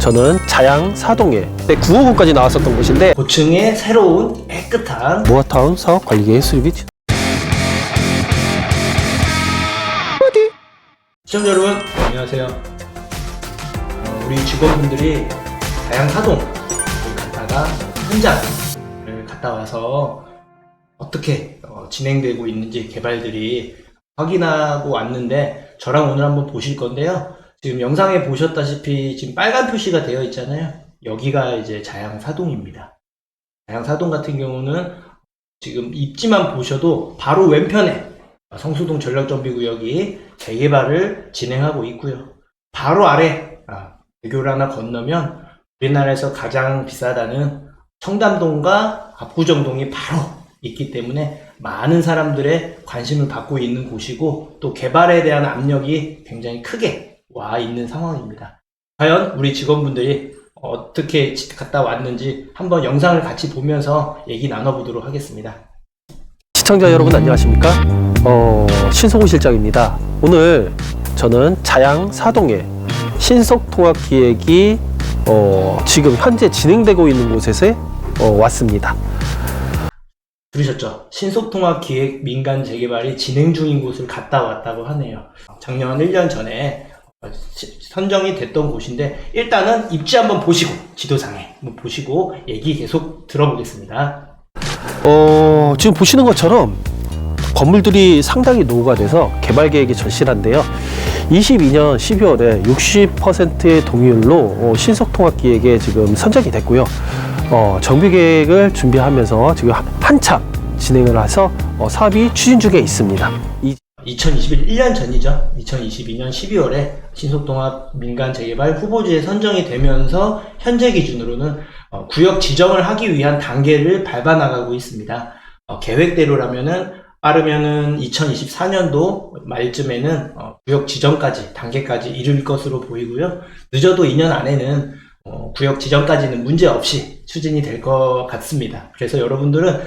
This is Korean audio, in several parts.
저는 자양 사동에 9억 원까지 나왔었던 곳인데 고층의 새로운 깨끗한 모아타운 사업 관리계획 수립이 시청자 여러분 안녕하세요. 우리 직원분들이 자양 사동을 갔다가 현장을 갔다 와서 어떻게 진행되고 있는지 개발들이 확인하고 왔는데 저랑 오늘 한번 보실 건데요. 지금 영상에 보셨다시피 지금 빨간 표시가 되어 있잖아요. 여기가 이제 자양 사동입니다. 자양 사동 같은 경우는 지금 입지만 보셔도 바로 왼편에 성수동 전략정비구역이 재개발을 진행하고 있고요. 바로 아래 대교를 하나 건너면 우리나라에서 가장 비싸다는 청담동과 압구정동이 바로 있기 때문에 많은 사람들의 관심을 받고 있는 곳이고 또 개발에 대한 압력이 굉장히 크게 와 있는 상황입니다. 과연 우리 직원분들이 어떻게 갔다 왔는지 한번 영상을 같이 보면서 얘기 나눠보도록 하겠습니다. 시청자 여러분 안녕하십니까? 신성호 실장입니다. 오늘 저는 자양 사동에 신속통합기획이 지금 현재 진행되고 있는 곳에서 왔습니다. 들으셨죠? 신속통합기획 민간 재개발이 진행 중인 곳을 갔다 왔다고 하네요. 작년 1년 전에 선정이 됐던 곳인데 일단은 입지 한번 보시고 지도상에 한번 보시고 얘기 계속 들어보겠습니다. 지금 보시는 것처럼 건물들이 상당히 노후가 돼서 개발 계획이 절실한데요. 22년 12월에 60%의 동의율로 신속통합기획에 지금 선정이 됐고요. 정비 계획을 준비하면서 지금 한참 진행을 해서 사업이 추진 중에 있습니다. 2021년 전이죠. 2022년 12월에 신속통합 민간 재개발 후보지에 선정이 되면서 현재 기준으로는 구역 지정을 하기 위한 단계를 밟아 나가고 있습니다. 계획대로라면은 빠르면은 2024년도 말쯤에는 구역 지정까지 단계까지 이룰 것으로 보이고요. 늦어도 2년 안에는 구역 지정까지는 문제 없이 추진이 될 것 같습니다. 그래서 여러분들은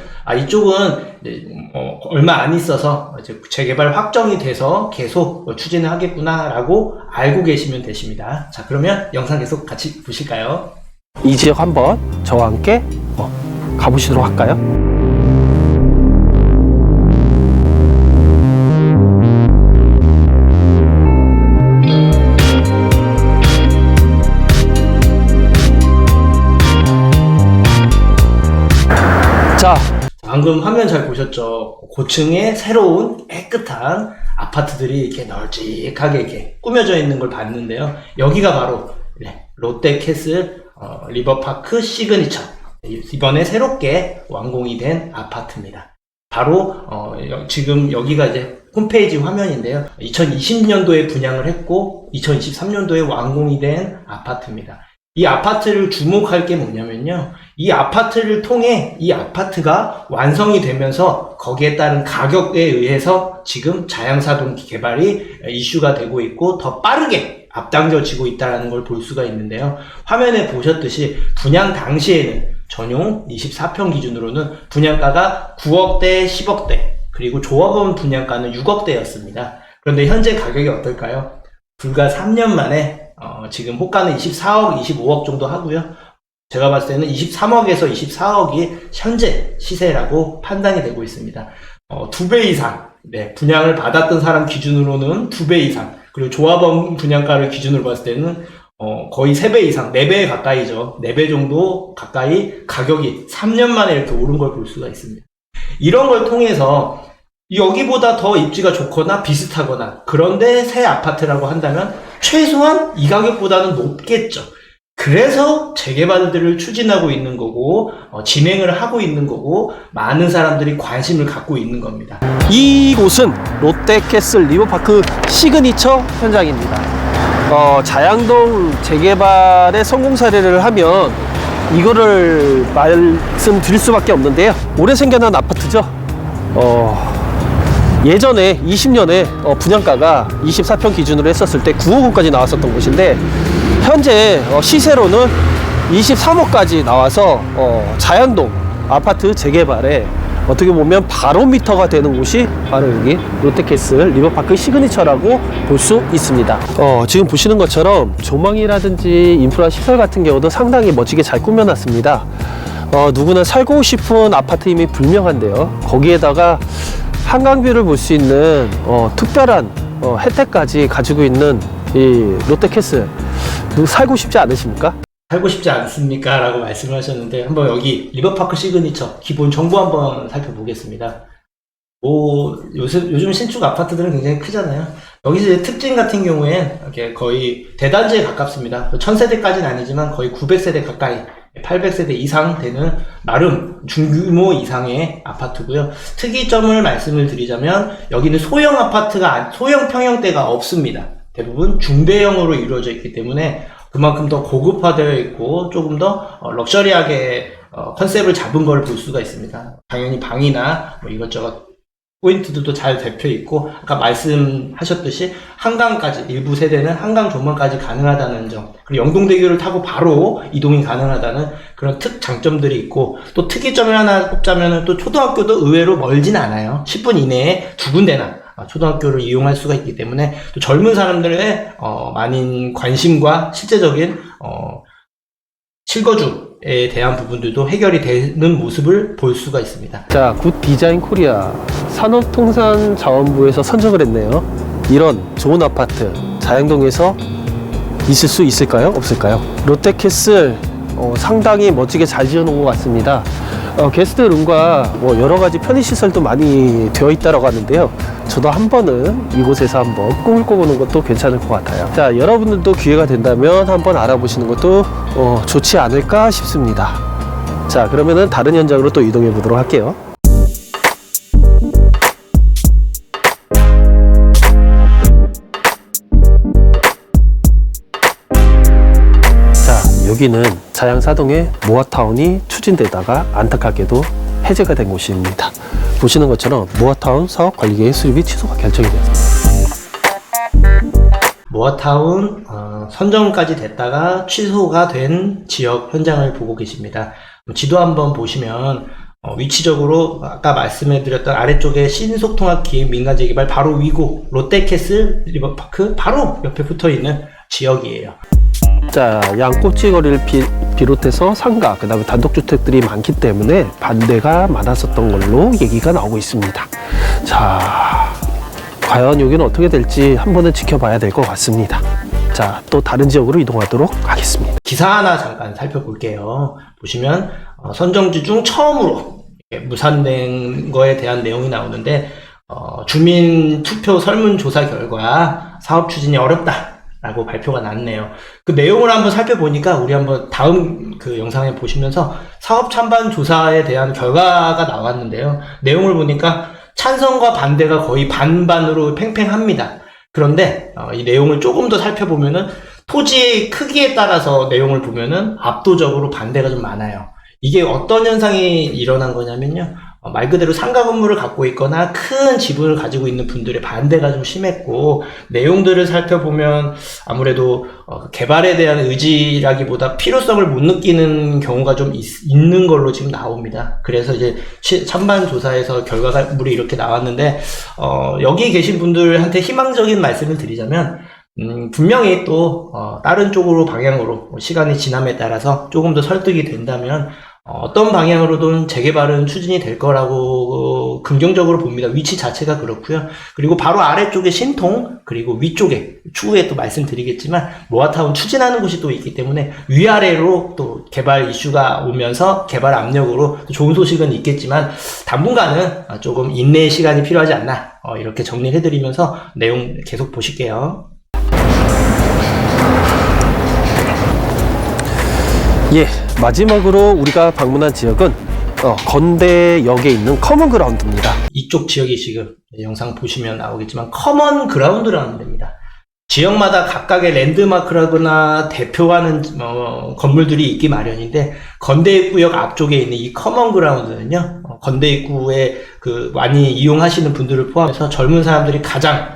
이쪽은 얼마 안 있어서 이제 재개발 확정이 돼서 계속 추진을 하겠구나 라고 알고 계시면 되십니다. 자, 그러면 영상 계속 같이 보실까요? 이 지역 한번 저와 함께 가보시도록 할까요? 자, 방금 화면 잘 보셨죠? 고층의 새로운 깨끗한 아파트들이 이렇게 널찍하게 이렇게 꾸며져 있는 걸 봤는데요. 여기가 바로 롯데캐슬 리버파크 시그니처, 이번에 새롭게 완공이 된 아파트입니다. 바로 지금 여기가 이제 홈페이지 화면인데요. 2020년도에 분양을 했고 2023년도에 완공이 된 아파트입니다. 이 아파트를 주목할 게 뭐냐면요. 이 아파트를 통해 이 아파트가 완성이 되면서 거기에 따른 가격에 의해서 지금 자양사동 개발이 이슈가 되고 있고 더 빠르게 앞당겨지고 있다는 걸 볼 수가 있는데요. 화면에 보셨듯이 분양 당시에는 전용 24평 기준으로는 분양가가 9억대, 10억대, 그리고 조합원 분양가는 6억대였습니다. 그런데 현재 가격이 어떨까요? 불과 3년 만에 지금 호가는 24억, 25억 정도 하고요. 제가 봤을 때는 23억에서 24억이 현재 시세라고 판단이 되고 있습니다. 2배 이상, 분양을 받았던 사람 기준으로는 2배 이상, 그리고 조합원 분양가를 기준으로 봤을 때는 거의 3배 이상, 4배 가까이죠. 4배 정도 가까이 가격이 3년 만에 이렇게 오른 걸 볼 수가 있습니다. 이런 걸 통해서 여기보다 더 입지가 좋거나 비슷하거나 그런데 새 아파트라고 한다면 최소한 이 가격보다는 높겠죠. 그래서 재개발들을 추진하고 있는 거고 진행을 하고 있는 거고 많은 사람들이 관심을 갖고 있는 겁니다. 이곳은 롯데캐슬 리버파크 시그니처 현장입니다. 자양동 재개발의 성공 사례를 하면 이거를 말씀드릴 수밖에 없는데요. 올해 생겨난 아파트죠. 예전에 20년에 분양가가 24평 기준으로 했었을 때 9억 원까지 나왔었던 곳인데 현재 시세로는 23억까지 나와서 자양동 아파트 재개발에 어떻게 보면 바로미터가 되는 곳이 바로 여기 롯데캐슬 리버파크 시그니처라고 볼 수 있습니다. 지금 보시는 것처럼 조망이라든지 인프라 시설 같은 경우도 상당히 멋지게 잘 꾸며놨습니다. 누구나 살고 싶은 아파트임이 분명한데요. 거기에다가 한강뷰를 볼 수 있는 특별한 혜택까지 가지고 있는 이 롯데캐슬, 살고 싶지 않으십니까? 살고 싶지 않습니까? 라고 말씀을 하셨는데 한번 여기 리버파크 시그니처 기본 정보 한번 살펴보겠습니다. 요즘 신축 아파트들은 굉장히 크잖아요. 여기서 이제 특징 같은 경우엔 이렇게 거의 대단지에 가깝습니다. 1000세대까지는 아니지만 거의 900세대 가까이 800세대 이상 되는 나름 중규모 이상의 아파트고요. 특이점을 말씀을 드리자면 여기는 소형 아파트가 소형 평형대가 없습니다. 대부분 중대형으로 이루어져 있기 때문에 그만큼 더 고급화되어 있고 조금 더 럭셔리하게 컨셉을 잡은 걸 볼 수가 있습니다. 당연히 방이나 뭐 이것저것 포인트들도 잘 잡혀 있고 아까 말씀하셨듯이 한강까지 일부 세대는 한강 조망까지 가능하다는 점, 그리고 영동대교를 타고 바로 이동이 가능하다는 그런 특장점들이 있고, 또 특이점을 하나 꼽자면은 또 초등학교도 의외로 멀진 않아요. 10분 이내에 두 군데나 초등학교를 이용할 수가 있기 때문에 또 젊은 사람들의 많은 관심과 실제적인 실거주에 대한 부분들도 해결이 되는 모습을 볼 수가 있습니다. 자, 굿 디자인 코리아 산업통상자원부에서 선정을 했네요. 이런 좋은 아파트 자양동에서 있을 수 있을까요? 없을까요? 롯데캐슬 상당히 멋지게 잘 지어놓은 것 같습니다. 게스트룸과 뭐 여러 가지 편의시설도 많이 되어 있다고 하는데요. 저도 한 번은 이곳에서 한번 꿈을 꿔보는 것도 괜찮을 것 같아요. 자, 여러분들도 기회가 된다면 한번 알아보시는 것도 좋지 않을까 싶습니다. 자, 그러면은 다른 현장으로 또 이동해 보도록 할게요. 여기는 자양사동의 모아타운이 추진되다가 안타깝게도 해제가 된 곳입니다. 보시는 것처럼 모아타운 사업 관리계획 수립이 취소가 결정이 되었습니다. 모아타운 선정까지 됐다가 취소가 된 지역 현장을 보고 계십니다. 지도 한번 보시면 위치적으로 아까 말씀해드렸던 아래쪽에 신속통합기획 민간재개발 바로 위고 롯데캐슬 리버파크 바로 옆에 붙어있는 지역이에요. 자, 양꼬치 거리를 비롯해서 상가, 그 다음에 단독주택들이 많기 때문에 반대가 많았었던 걸로 얘기가 나오고 있습니다. 자, 과연 여기는 어떻게 될지 한 번은 지켜봐야 될 것 같습니다. 자, 또 다른 지역으로 이동하도록 하겠습니다. 기사 하나 잠깐 살펴볼게요. 보시면 선정지 중 처음으로 무산된 거에 대한 내용이 나오는데 주민 투표 설문조사 결과 사업 추진이 어렵다 라고 발표가 났네요. 그 내용을 한번 살펴보니까 우리 한번 다음 그 영상에 보시면서 사업 찬반 조사에 대한 결과가 나왔는데요. 내용을 보니까 찬성과 반대가 거의 반반으로 팽팽합니다. 그런데 이 내용을 조금 더 살펴보면은 토지의 크기에 따라서 내용을 보면은 압도적으로 반대가 좀 많아요. 이게 어떤 현상이 일어난 거냐면요. 말 그대로 상가 건물을 갖고 있거나 큰 지분을 가지고 있는 분들의 반대가 좀 심했고, 내용들을 살펴보면 아무래도 개발에 대한 의지라기보다 필요성을 못 느끼는 경우가 좀 있는 걸로 지금 나옵니다. 그래서 이제 찬반 조사에서 결과물이 이렇게 나왔는데 여기 계신 분들한테 희망적인 말씀을 드리자면 분명히 또 다른 쪽으로 방향으로 시간이 지남에 따라서 조금 더 설득이 된다면 어떤 방향으로든 재개발은 추진이 될 거라고 긍정적으로 봅니다. 위치 자체가 그렇고요. 그리고 바로 아래쪽에 신통, 그리고 위쪽에 추후에 또 말씀드리겠지만 모아타운 추진하는 곳이 또 있기 때문에 위아래로 또 개발 이슈가 오면서 개발 압력으로 또 좋은 소식은 있겠지만 당분간은 조금 인내의 시간이 필요하지 않나, 이렇게 정리를 해드리면서 내용 계속 보실게요. 예, 마지막으로 우리가 방문한 지역은 건대역에 있는 커먼그라운드입니다. 이쪽 지역이 지금 영상 보시면 나오겠지만 커먼그라운드라는 데입니다. 지역마다 각각의 랜드마크라거나 대표하는 건물들이 있기 마련인데, 건대입구역 앞쪽에 있는 이 커먼그라운드는요, 건대입구에 많이 이용하시는 분들을 포함해서 젊은 사람들이 가장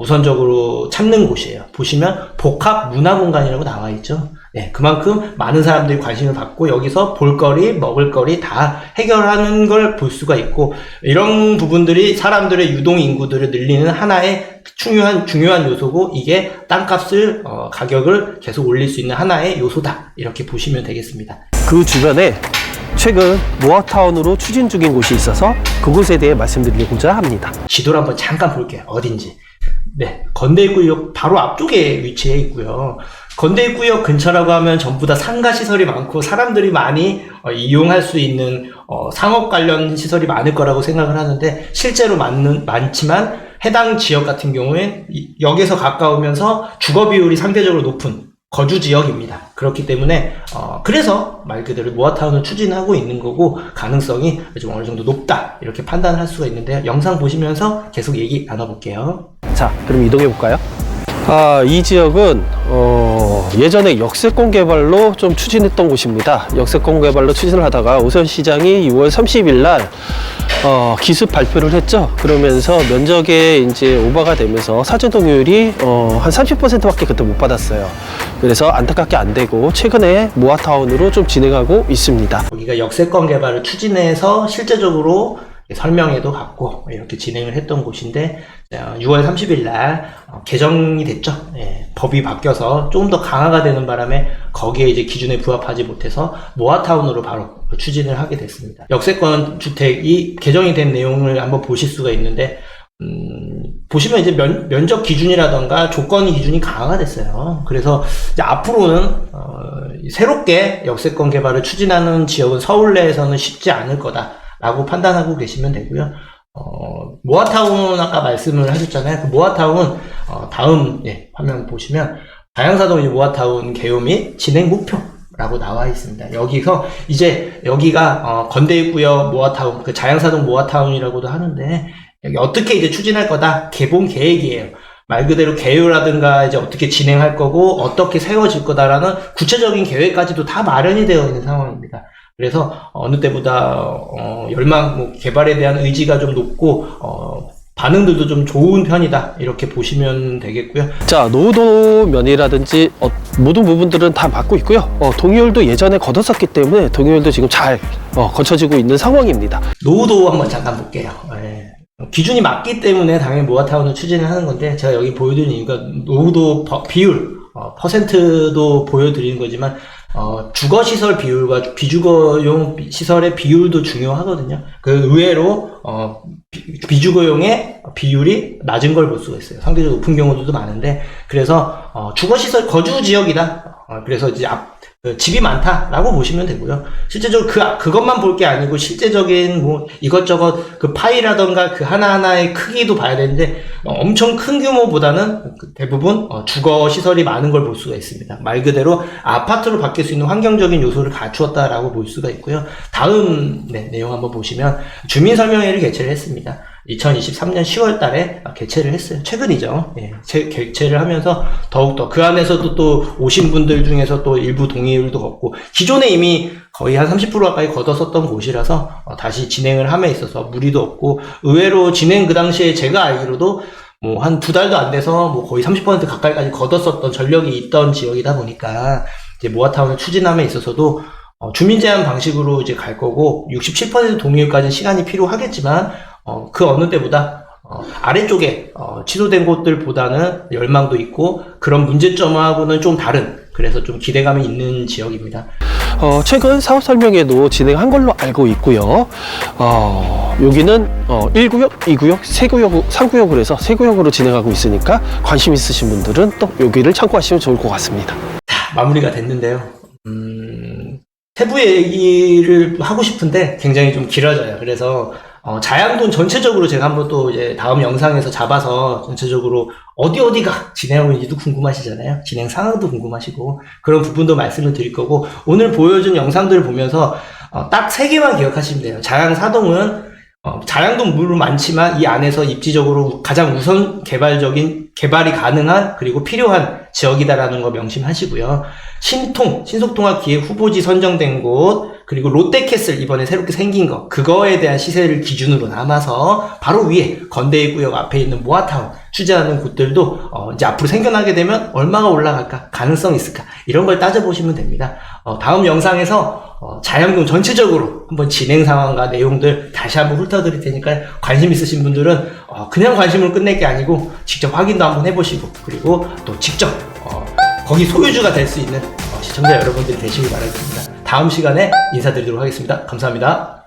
우선적으로 찾는 곳이에요. 보시면 복합 문화공간이라고 나와 있죠. 네, 그만큼 많은 사람들이 관심을 받고 여기서 볼거리, 먹을거리 다 해결하는 걸 볼 수가 있고, 이런 부분들이 사람들의 유동 인구들을 늘리는 하나의 중요한 요소고, 이게 땅값을 가격을 계속 올릴 수 있는 하나의 요소다, 이렇게 보시면 되겠습니다. 그 주변에 최근 모아타운으로 추진 중인 곳이 있어서 그곳에 대해 말씀드리고자 합니다. 지도를 한번 잠깐 볼게요. 어딘지. 네, 건대입구역 바로 앞쪽에 위치해 있고요. 건대입구역 근처라고 하면 전부 다 상가 시설이 많고 사람들이 많이 이용할 수 있는 상업 관련 시설이 많을 거라고 생각을 하는데, 실제로 많지만 해당 지역 같은 경우에 역에서 가까우면서 주거 비율이 상대적으로 높은 거주 지역입니다. 그렇기 때문에 그래서 말 그대로 모아타운을 추진하고 있는 거고, 가능성이 좀 어느 정도 높다, 이렇게 판단을 할 수가 있는데요. 영상 보시면서 계속 얘기 나눠볼게요. 자, 그럼 이동해 볼까요? 이 지역은 예전에 역세권 개발로 좀 추진했던 곳입니다. 역세권 개발로 추진을 하다가 오세훈 시장이 6월 30일 날 기습 발표를 했죠. 그러면서 면적에 이제 오버가 되면서 사전 동의율이 한 30%밖에 그때 못 받았어요. 그래서 안타깝게 안 되고 최근에 모아타운으로 좀 진행하고 있습니다. 여기가 역세권 개발을 추진해서 실제적으로 설명회도 갖고 이렇게 진행을 했던 곳인데, 6월 30일 날 개정이 됐죠. 예, 법이 바뀌어서 조금 더 강화가 되는 바람에 거기에 이제 기준에 부합하지 못해서 모아타운으로 바로 추진을 하게 됐습니다. 역세권 주택이 개정이 된 내용을 한번 보실 수가 있는데, 보시면 이제 면적 기준이라던가 조건 기준이 강화가 됐어요. 그래서 이제 앞으로는 새롭게 역세권 개발을 추진하는 지역은 서울 내에서는 쉽지 않을 거다라고 판단하고 계시면 되고요. 모아타운 아까 말씀을 하셨잖아요. 그 모아타운 다음 화면 보시면 다양사동 이제 모아타운 개요 및 진행 목표라고 나와 있습니다. 여기서 이제 여기가 건대입구역 모아타운, 그 자양사동 모아타운이라고도 하는데, 여기 어떻게 이제 추진할 거다, 개본 계획이에요. 말 그대로 개요라든가 이제 어떻게 진행할 거고 어떻게 세워질 거다라는 구체적인 계획까지도 다 마련이 되어 있는 상황입니다. 그래서 어느 때보다 개발에 대한 의지가 좀 높고 반응들도 좀 좋은 편이다, 이렇게 보시면 되겠고요. 자, 노후도면이라든지 모든 부분들은 다 맞고 있고요. 동의율도 예전에 거뒀었기 때문에 동의율도 지금 잘 거쳐지고 있는 상황입니다. 노후도 한번 잠깐 볼게요. 기준이 맞기 때문에 당연히 모아타운을 추진을 하는 건데, 제가 여기 보여드리는 이유가 노후도 비율, 퍼센트도 보여드리는 거지만 주거시설 비율과 비주거용 시설의 비율도 중요하거든요. 그 의외로 비주거용의 비율이 낮은 걸 볼 수가 있어요. 상대적으로 높은 경우도 많은데, 그래서 주거시설 거주 지역이다, 그래서 이제 집이 많다라고 보시면 되고요. 실제적으로 그것만 볼 게 아니고 실제적인 뭐 이것저것 그 파이라던가 그 하나하나의 크기도 봐야 되는데, 엄청 큰 규모보다는 대부분 주거 시설이 많은 걸 볼 수가 있습니다. 말 그대로 아파트로 바뀔 수 있는 환경적인 요소를 갖추었다라고 볼 수가 있고요. 다음 내용 한번 보시면 주민설명회를 개최를 했습니다. 2023년 10월 달에 개최를 했어요. 최근이죠. 개최를 하면서 더욱더 그 안에서도 또 오신 분들 중에서 또 일부 동의율도 걷고, 기존에 이미 거의 한 30% 가까이 걷었었던 곳이라서 다시 진행을 함에 있어서 무리도 없고, 의외로 진행 그 당시에 제가 알기로도 뭐 한 2달도 안 돼서 뭐 거의 30% 가까이까지 걷었었던 전력이 있던 지역이다 보니까, 이제 모아타운을 추진함에 있어서도 주민 제한 방식으로 이제 갈 거고, 67% 동의율까지 시간이 필요하겠지만 그 어느 때보다 아래쪽에 취소된 곳들보다는 열망도 있고 그런 문제점하고는 좀 다른, 그래서 좀 기대감이 있는 지역입니다. 최근 사업 설명회도 진행한 걸로 알고 있고요. 여기는 1구역, 2구역, 3구역으로 해서 3구역으로 진행하고 있으니까 관심 있으신 분들은 또 여기를 참고하시면 좋을 것 같습니다. 자, 마무리가 됐는데요. 세부 얘기를 하고 싶은데 굉장히 좀 길어져요. 그래서 자양동 전체적으로 제가 한번 또 이제 다음 영상에서 잡아서 전체적으로 어디가 진행하고 있는지도 궁금하시잖아요. 진행 상황도 궁금하시고, 그런 부분도 말씀을 드릴 거고, 오늘 보여준 영상들을 보면서 딱 3개만 기억하시면 돼요. 자양사동은 자양동 물론 많지만 이 안에서 입지적으로 가장 우선 개발이 가능한 그리고 필요한 지역이다라는 거 명심하시고요. 신속통합기획 후보지 선정된 곳, 그리고 롯데캐슬 이번에 새롭게 생긴 거, 그거에 대한 시세를 기준으로 남아서 바로 위에 건대입구역 앞에 있는 모아타운, 추진하는 곳들도 이제 앞으로 생겨나게 되면 얼마가 올라갈까, 가능성이 있을까, 이런 걸 따져보시면 됩니다. 다음 영상에서 자양동 전체적으로 한번 진행 상황과 내용들 다시 한번 훑어드릴 테니까 관심 있으신 분들은 그냥 관심을 끝낼 게 아니고 직접 확인도 한번 해보시고, 그리고 또 직접 거기 소유주가 될 수 있는 시청자 여러분들이 되시길 바라겠습니다. 다음 시간에 인사드리도록 하겠습니다. 감사합니다.